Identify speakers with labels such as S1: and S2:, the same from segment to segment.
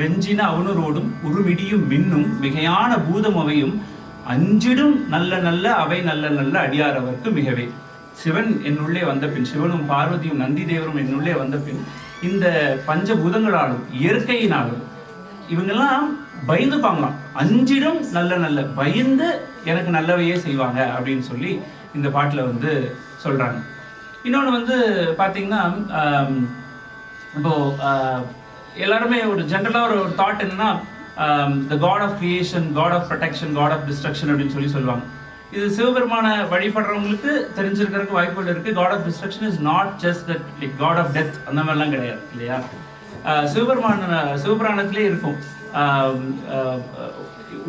S1: வெஞ்சின அவனரோடும் உருமிடியும் மின்னும் மிகையான பூதம் அவையும் அஞ்சிடும் நல்ல நல்ல அவை நல்ல நல்ல அடியாரவர்க்கு மிகவே. சிவன் என்னுள்ளே வந்த பின், சிவனும் பார்வதியும் நந்தி தேவரும் என்னுள்ளே வந்த பின், இந்த பஞ்சபூதங்களாலும் இயற்கையினாலும் இவங்கெல்லாம் பயந்துப்பாங்களாம். அஞ்சிடும் நல்ல நல்ல, பயந்து எனக்கு நல்லவையே செய்வாங்க அப்படின்னு சொல்லி இந்த பாட்டில் வந்து சொல்றாங்க. இன்னொன்று வந்து பார்த்தீங்கன்னா, இப்போ எல்லாருமே ஒரு ஜென்ரலாக ஒரு தாட் என்னன்னா, the god of creation, god of protection, god of destruction அப்படின்னு சொல்லுவாங்க. இது சிவபெருமான வழிபடுறவங்களுக்கு தெரிஞ்சிருக்கிறதுக்கு வாய்ப்புகள் இருக்குது. God of destruction is not just that like god of death, அந்த மாதிரிலாம் கிடையாது இல்லையா. சிவபுராணத்திலே இருக்கும்,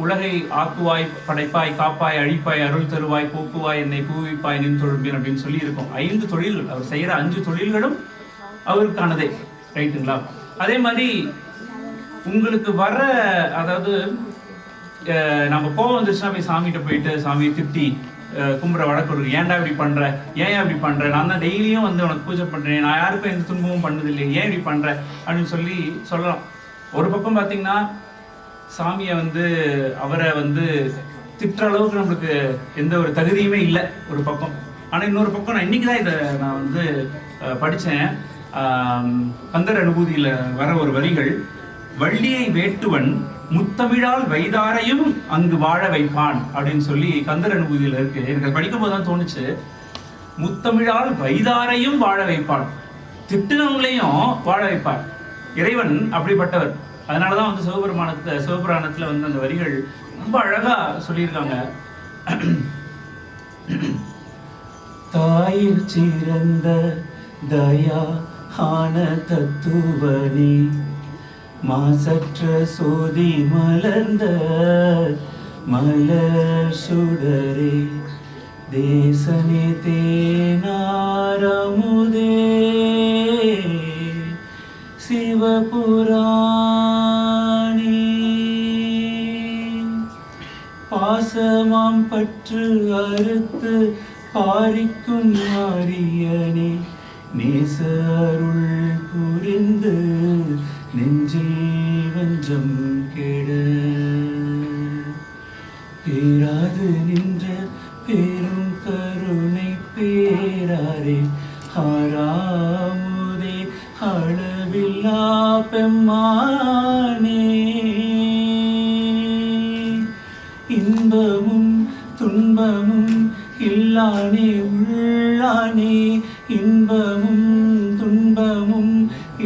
S1: உலகை ஆக்குவாய், படைப்பாய், காப்பாய், அழிப்பாய், அருள் தருவாய், போக்குவாய், என்னை பூவிப்பாய், நின் தொழும்பின் அப்படின்னு சொல்லி இருக்கும். 5 தொழில்கள், அவர் செய்கிற 5 தொழில்களும் அவருக்கானதே, ரைட்டுங்களா. அதே மாதிரி உங்களுக்கு வர, அதாவது நம்ம கோவம் வந்துச்சுன்னா போய் சாமிகிட்ட போயிட்டு சாமியை திட்டி கும்பிட்ற வழக்கு இருக்கு. ஏன்டா இப்படி பண்ற, ஏன் இப்படி பண்ற, நான் தான் டெய்லியும் வந்து உனக்கு பூஜை பண்றேன், நான் யாருக்கும் எந்த துன்பமும் பண்ணது இல்லை, ஏன் இப்படி பண்ற அப்படின்னு சொல்லலாம். ஒரு பக்கம் பார்த்தீங்கன்னா சாமியை வந்து அவரை வந்து திட்டுற அளவுக்கு நம்மளுக்கு எந்த ஒரு தகுதியுமே இல்லை ஒரு பக்கம். ஆனால் இன்னொரு பக்கம் நான் இன்னைக்கு தான் இதை நான் வந்து படித்தேன். கந்தர் அனுபூதியில் வர ஒரு வரிகள், வள்ளியை வேட்டுவன் முத்தமிழால் வைதாரையும் அங்கு வாழ வைப்பான் அப்படின்னு சொல்லி கந்தர் அனுபூதியில் இருக்கு. எனக்கு படிக்கும் போது தான் தோணுச்சு, முத்தமிழால் வைதாரையும் வாழ வைப்பான், திட்டுனவங்களையும் வாழ வைப்பார் இறைவன், அப்படிப்பட்டவர். அதனாலதான் வந்து சிவபுராணத்துல வந்து அந்த வரிகள் ரொம்ப அழகா சொல்லியிருக்காங்க. தாயில் சிறந்த தயா ஆன தத்துவனி, மாசற்ற சோதி மலர்ந்த மலர் சுடரே, தேசனே தேனாரமுதே, சிவபுராணி, பாசமாம் பற்று அறுத்து பாரிக்கும் மாரியனே, நேச அருள் புரிந்து நெஞ்சில் வஞ்சம் கெட, பேராது நின்ற பேரும் கருணை பேராரே, ஆறாமுதே அளவில்லா பெம்மானே, இன்பமும் துன்பமும் இல்லானே உள்ளானே, இன்பமும் துன்பமும்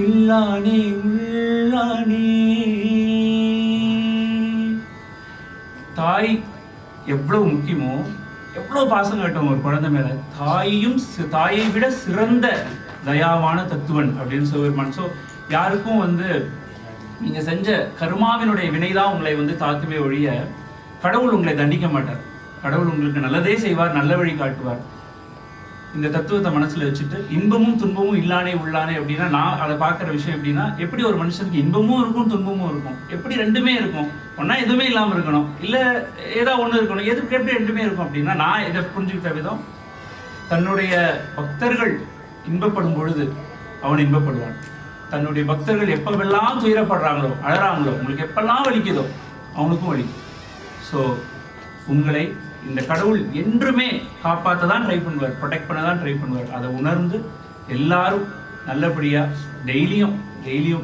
S1: இல்லானே உள்ளானே. தாய் எவ்வளவு முக்கியமோ, எவ்வளவு பாசம் காட்டும் ஒரு குழந்தை மேல, தாயை விட சிறந்த தயாவான தத்துவன் அப்படின்னு சிவபெருமான். ஸோ யாருக்கும் வந்து நீங்க செஞ்ச கர்மாவினுடைய வினைதான் உங்களை வந்து தாக்குமே ஒழிய கடவுள் உங்களை தண்டிக்க மாட்டார். கடவுள் உங்களுக்கு நல்லதே செய்வார், நல்ல வழி காட்டுவார். இந்த தத்துவத்தை மனசுல வச்சுட்டு, இன்பமும் துன்பமும் இல்லானே உள்ளானே அப்படின்னா, நான் அதை பார்க்குற விஷயம் எப்படின்னா, எப்படி ஒரு மனுஷனுக்கு இன்பமும் இருக்கும் துன்பமும் இருக்கும், எப்படி ரெண்டுமே இருக்கும், ஒன்னா எதுவுமே இல்லாமல் இருக்கணும், இல்லை ஏதாவது ஒன்று இருக்கணும், எப்படி ரெண்டுமே இருக்கும் அப்படின்னா, நான் இதை புரிஞ்சுக்கிட்ட விதம், தன்னுடைய பக்தர்கள் இன்பப்படும் பொழுது அவன் இன்பப்படுவான். தன்னுடைய பக்தர்கள் எப்பவெல்லாம் துயரப்படுறாங்களோ, அழறாங்களோ, உங்களுக்கு எப்பெல்லாம் வலிக்குதோ அவனுக்கும் வலிக்கும். ஸோ உங்களை இந்த கடவுள் என்றுமே காப்பாற்ற தான் ட்ரை பண்ணுவார், ப்ரொடெக்ட் பண்ண தான் ட்ரை பண்ணுவார். அதை உணர்ந்து எல்லாரும் நல்லபடியாக டெய்லியும்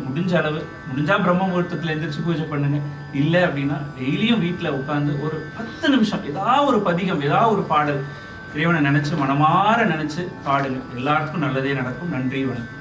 S1: முடிஞ்சா பிரம்ம முகூர்த்தத்தில் எந்திரிச்சு பூஜை பண்ணுங்க. இல்லை அப்படின்னா டெய்லியும் வீட்டில் உட்காந்து ஒரு 10 நிமிஷம் ஏதாவது ஒரு பதிகம், ஏதாவது ஒரு பாடல் இறைவனை நினைச்சு மனமாற நினைச்சு பாடுங்க. எல்லாருக்கும் நல்லதே நடக்கும். நன்றி, வணக்கம்.